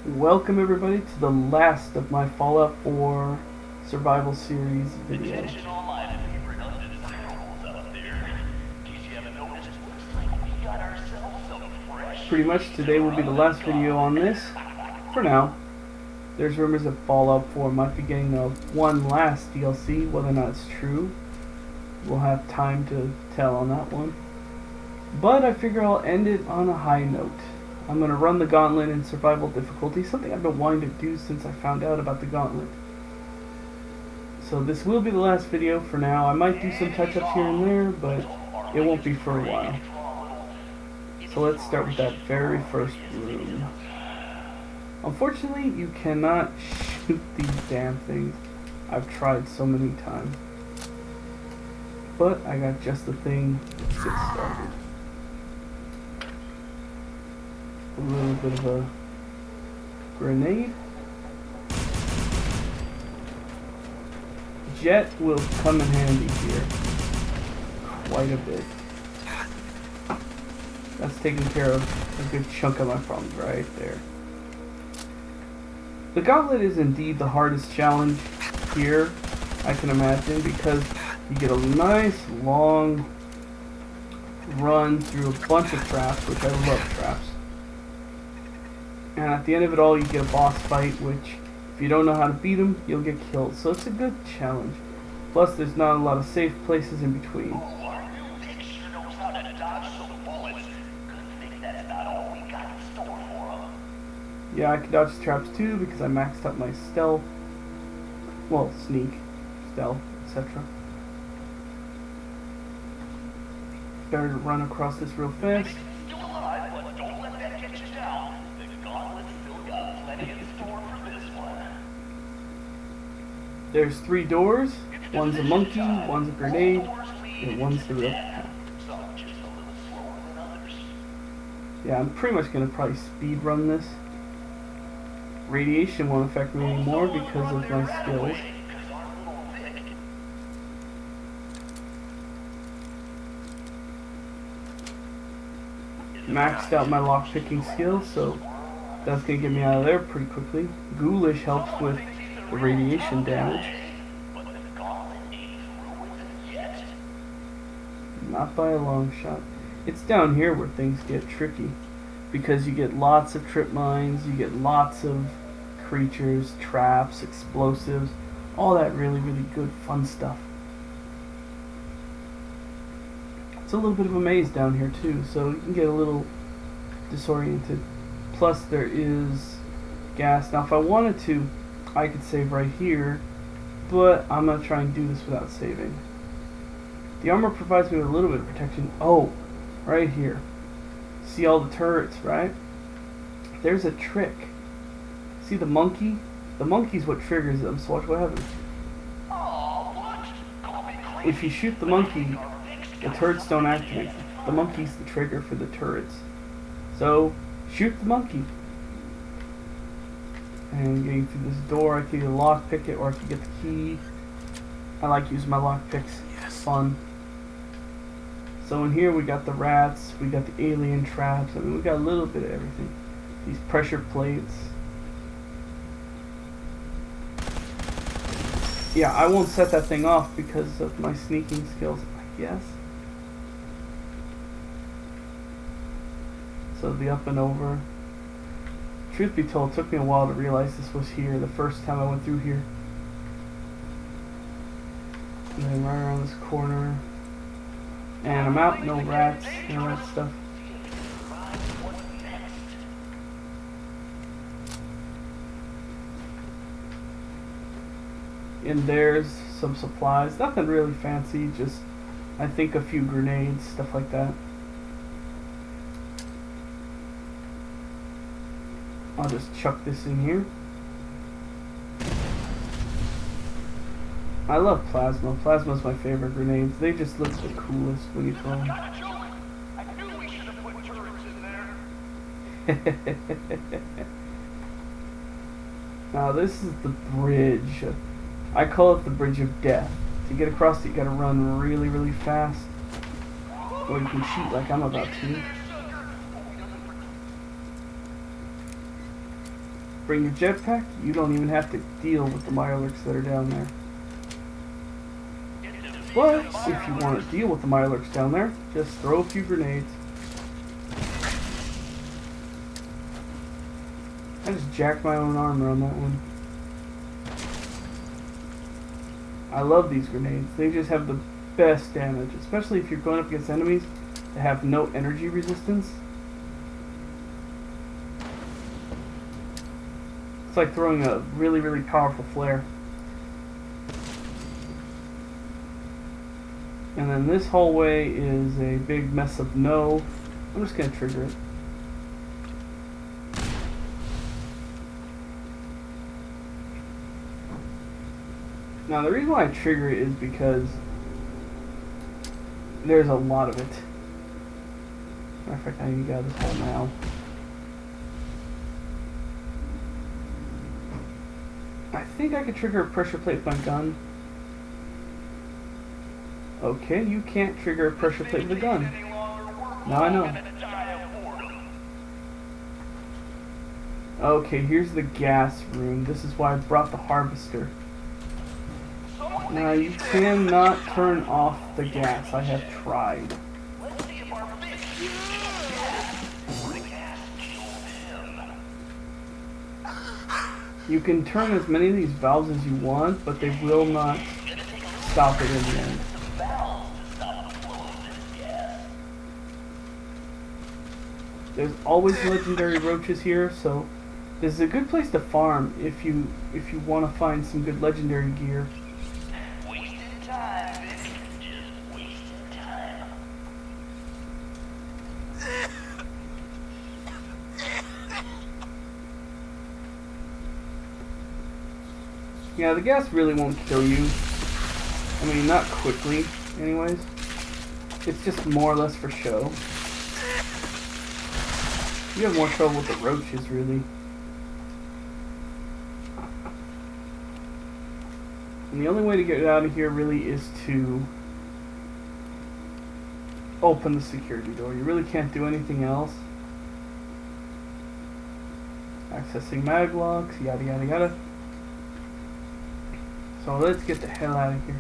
Welcome everybody to the last of my Fallout 4 survival series videos. Pretty much today will be the last video on this, for now. There's rumors that Fallout 4 might be getting one last DLC, whether or not it's true. We'll have time to tell on that one. But I figure I'll end it on a high note. I'm going to run the gauntlet in survival difficulty, something I've been wanting to do since I found out about the gauntlet. So this will be the last video for now. I might do some touch-ups here and there, but it won't be for a while. So let's start with that very first room. Unfortunately, you cannot shoot these damn things. I've tried so many times. But I got just the thing to get started. A little bit of a grenade. Jet will come in handy here quite a bit. That's taking care of a good chunk of my problems right there. The gauntlet is indeed the hardest challenge here, I can imagine, because you get a nice long run through a bunch of traps, which I love traps. And at the end of it all, you get a boss fight, which, if you don't know how to beat him, you'll get killed. So it's a good challenge. Plus, there's not a lot of safe places in between. Yeah, I can dodge traps too, because I maxed out my stealth. Well, sneak, stealth, etc. Better to run across this real fast. There's 3 doors. One's a monkey, one's a grenade, and one's the real path. Yeah, I'm pretty much going to probably speed run this. Radiation won't affect me anymore because of my skills. Maxed out my lockpicking skills, so that's going to get me out of there pretty quickly. Ghoulish helps with the radiation damage. Not by a long shot. It's down here where things get tricky, because you get lots of trip mines, you get lots of creatures, traps, explosives, all that really good fun stuff. It's a little bit of a maze down here too, so you can get a little disoriented. Plus there is gas. Now if I wanted to, I could save right here, but I'm going to try and do this without saving. The armor provides me with a little bit of protection. Oh, right here. See all the turrets, right? There's a trick. See the monkey? The monkey's what triggers them, so watch what happens. If you shoot the monkey, the turrets don't activate. The monkey's the trigger for the turrets. So, shoot the monkey. And getting through this door, I can either lockpick it or I can get the key. I like using my lockpicks. It's fun. So in here we got the rats, we got the alien traps, I mean we got a little bit of everything. These pressure plates. Yeah, I won't set that thing off because of my sneaking skills, I guess. So the up and over. Truth be told, it took me a while to realize this was here the first time I went through here. And then right around this corner. And I'm out, no rats, and all that stuff. And there's some supplies, nothing really fancy, just I think a few grenades, stuff like that. I'll just chuck this in here. I love plasma. Plasma's my favorite grenades. They just look the coolest when you throw them. Now this is the bridge. I call it the bridge of death. To get across it, you gotta run really fast. Or you can cheat like I'm about to. bring your jetpack, you don't even have to deal with the Mirelurks that are down there. But if you want to deal with the Mirelurks down there, just throw a few grenades. I just jacked my own armor on that one. I love these grenades. They just have the best damage, especially if you're going up against enemies that have no energy resistance. It's like throwing a really, really powerful flare. And then this hallway is a big mess of no. I'm just going to trigger it. Now the reason why I trigger it is because there's a lot of it. Matter of fact, I need to get out of this hole now. I think I could trigger a pressure plate with my gun. Okay, you can't trigger a pressure plate with a gun. Now I know. Okay, here's the gas room. This is why I brought the harvester. Now you cannot turn off the gas. I have tried. You can turn as many of these valves as you want, but they will not stop it in the end. There's always legendary roaches here, so this is a good place to farm if you want to find some good legendary gear. Yeah, the gas really won't kill you. I mean, not quickly, anyways. It's just more or less for show. You have more trouble with the roaches, really. And the only way to get out of here, really, is to open the security door. You really can't do anything else. Accessing mag locks, yada yada yada. So let's get the hell out of here.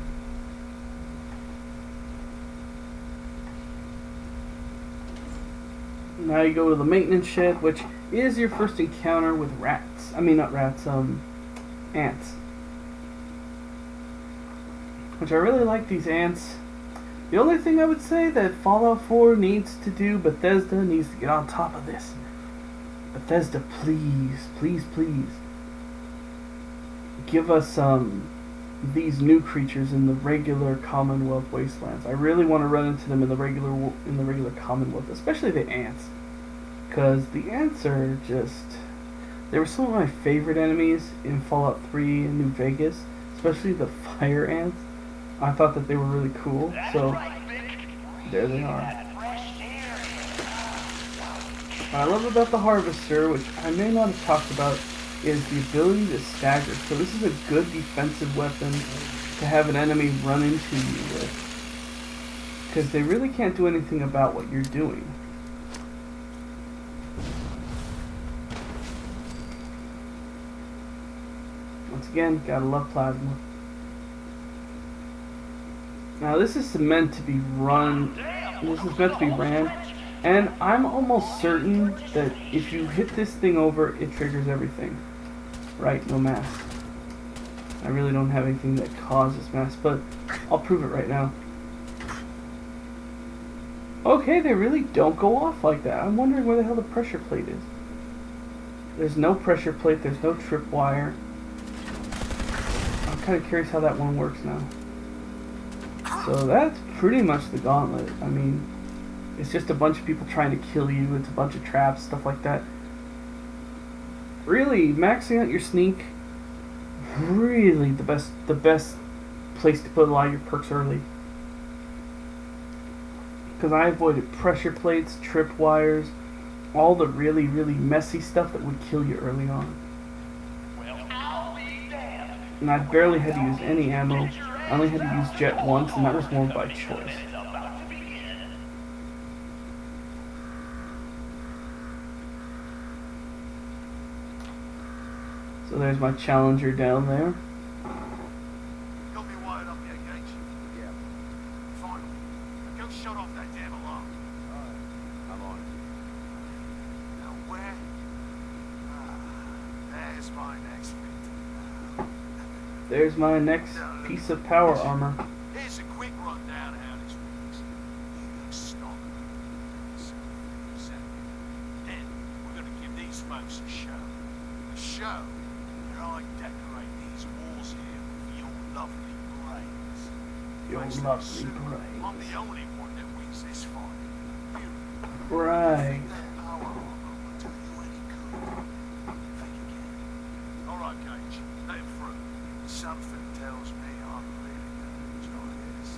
Now you go to the maintenance shed, which is your first encounter with rats. I mean, not rats, ants. Which I really like these ants. The only thing I would say that Fallout 4 needs to do, Bethesda needs to get on top of this. Bethesda, please, please, please. Give us, these new creatures in the regular Commonwealth wastelands. I really want to run into them in the regular Commonwealth, especially the ants, because the ants are just, they were some of my favorite enemies in Fallout 3 and New Vegas, especially the fire ants. I thought that they were really cool, so there they are. What I love about the harvester, which I may not have talked about, is the ability to stagger. So this is a good defensive weapon to have an enemy run into you with, because they really can't do anything about what you're doing. Once again, gotta love plasma. Now this is meant to be run, this is meant to be ran, and I'm almost certain that if you hit this thing over, it triggers everything. Right, no mass. I really don't have anything that causes mass, but I'll prove it right now. Okay, they really don't go off like that. I'm wondering where the hell the pressure plate is. There's no pressure plate, there's no tripwire. I'm kind of curious how that one works now. So that's pretty much the gauntlet. I mean, it's just a bunch of people trying to kill you, it's a bunch of traps, stuff like that. Really, maxing out your sneak, really the best place to put a lot of your perks early. Because I avoided pressure plates, tripwires, all the really, really messy stuff that would kill you early on. And I barely had to use any ammo. I only had to use jet once, and that was more by choice. So there's my Challenger down there. Got me wired up yet, Gage? Yeah. Fine. Go shut off that damn alarm. Alright. I'm on it. Now where? There's my next victim. There's my next piece of power armor. Here's a quick rundown of how this works. You stock. Then we're gonna give these folks a show. A show where I decorate these walls here with your lovely brains. Your Thanks to lovely the suit, brains. I'm the only one that wins this fight. Beautiful. Right. That power armor will do you any good. Think again. Alright, Gage. Let him through. Something tells me I'm really gonna enjoy this.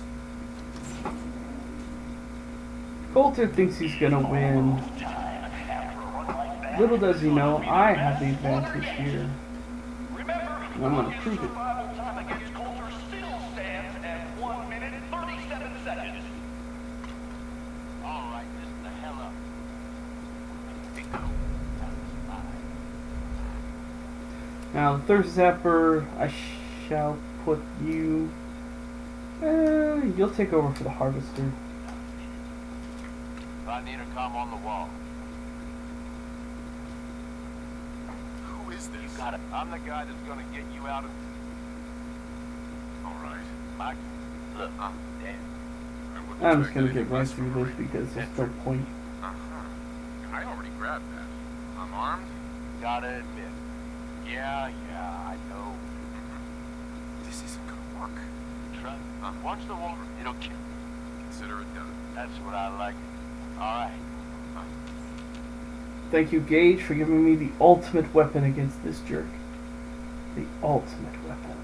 Coulter thinks he's gonna win. Little does he know, I have the advantage here. And I'm gonna prove it. Alright, listen the hell up. Bingo. Now, the Thirst Zapper, I shall put you... you'll take over for the Harvester. I need a comm on the wall. Who is this? You got it. I'm the guy that's gonna get you out of... Alright. Mike, look, damn. I'm just gonna get right through this because there's no point. I already grabbed that. I'm armed. Gotta admit. Yeah, I know. This isn't gonna work. Trust. Watch the water. It'll kill. Consider it done. That's what I like. Alright. Thank you, Gage, for giving me the ultimate weapon against this jerk. The ultimate weapon.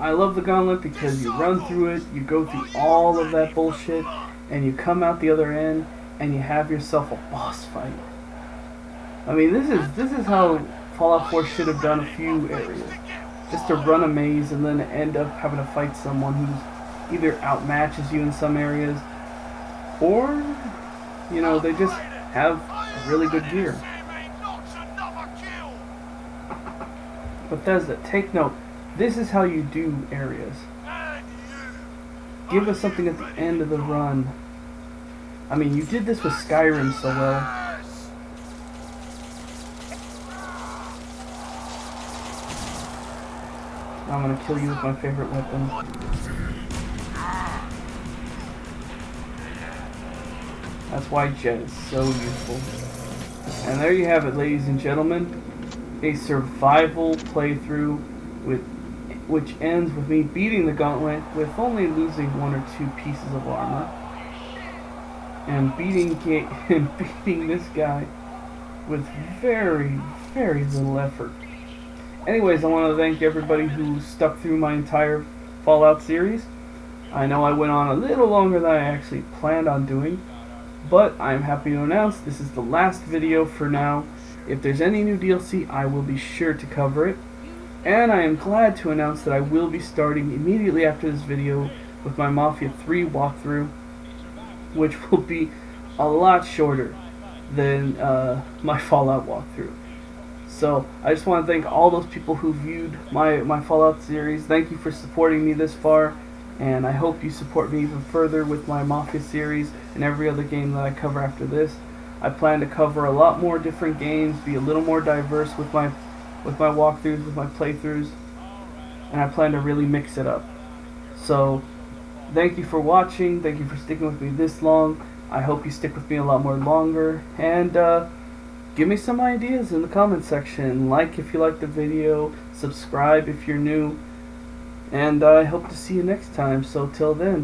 I love the gauntlet because you run through it, you go through all of that bullshit, and you come out the other end, and you have yourself a boss fight. I mean, this is how Fallout 4 should have done a few areas. Just to run a maze and then end up having to fight someone who's either outmatches you in some areas, or, you know, they just have really good gear. Bethesda, take note. This is how you do areas. Give us something at the end of the run. I mean, you did this with Skyrim so well. I'm gonna kill you with my favorite weapon. That's why Jet is so useful. And there you have it, ladies and gentlemen. A survival playthrough which ends with me beating the gauntlet with only losing 1 or 2 pieces of armor. And beating this guy with very, very little effort. Anyways, I want to thank everybody who stuck through my entire Fallout series. I know I went on a little longer than I actually planned on doing, but I'm happy to announce this is the last video for now. If there's any new DLC, I will be sure to cover it. And I am glad to announce that I will be starting immediately after this video with my Mafia 3 walkthrough, which will be a lot shorter than my Fallout walkthrough. So I just want to thank all those people who viewed my Fallout series. Thank you for supporting me this far, and I hope you support me even further with my Mafia series and every other game that I cover after this. I plan to cover a lot more different games, be a little more diverse with my walkthroughs, with my playthroughs, and I plan to really mix it up. So thank you for watching, thank you for sticking with me this long. I hope you stick with me a lot more longer, and give me some ideas in the comment section. Like if you like the video, subscribe if you're new, and I hope to see you next time. So till then.